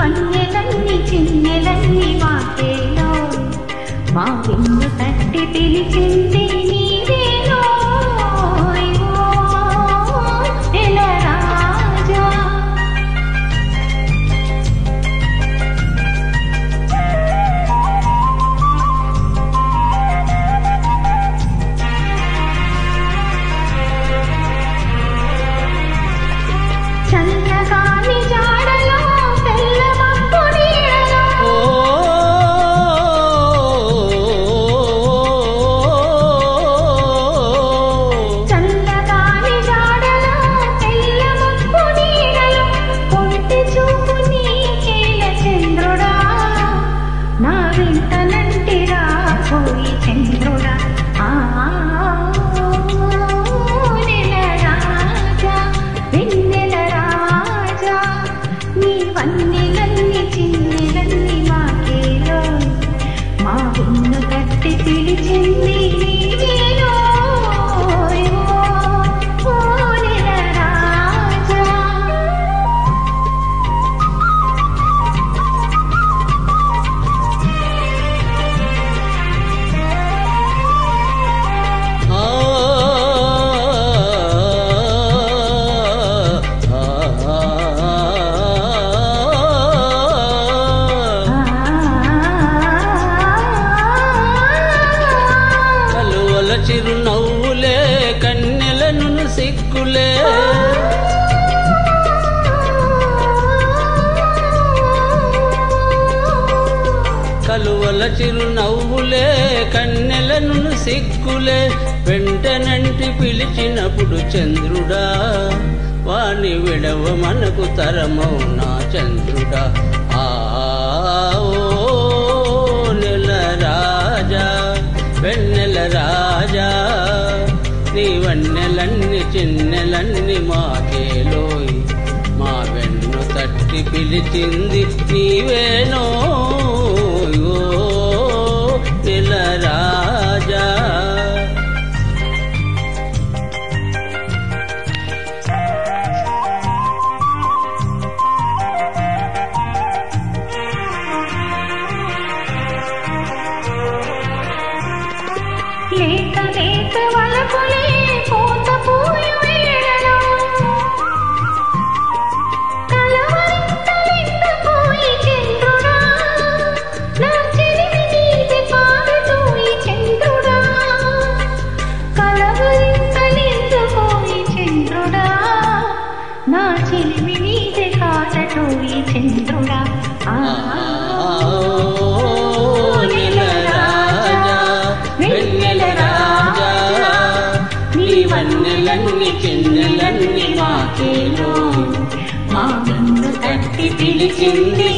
వన్నెలన్నీ చిన్నెలన్నీ మాకేలో మా విన్ను తట్టి పిలిచింది నీవేలో నెల రాజా చల్లగాని జాడలో తెల్ల మబ్బు నీడలో చల్లగాని జాడలో తెల్ల మబ్బు నీడలో కొంటి చూపు నీకేల చంద్రుడా నా వెంట నంటిరా పోయి చంద్రుడా వన్నెలన్నీ చిన్నెలన్నీ మాకేలో మా విన్ను తట్టి పిలిచింది నీవేలో నెల రాజా చిరునవ్వులే కన్నెలను సిగ్గులే కలువల చిరునవ్వులే కన్నెలను సిగ్గులే వెంటనంటి పిలిచినప్పుడు చంద్రుడా వాణి విడవ మనకు తరమౌనా చంద్రుడా నెల రాజా వెన్నెల రాజా నీ వన్నెలన్నీ చిన్నెలన్నీ మాకేలోయ్ మా వెన్ను తట్టి పిలిచింది నీవేనో నెల రాజా లేత లేత వలపులే కోత పూయు వేళలో కలవరింతలెందుకోయి చంద్రుడా నా చెలిమి నీది పాడుతోయి చంద్రుడా కలవరింతలెందుకోయి చంద్రుడా నా చెలిమి నీది కాటతోయి చంద్రుడా వన్నెలన్నీ చిన్నెలన్నీ మాకేలో మా విన్ను తట్టి పిలిచింది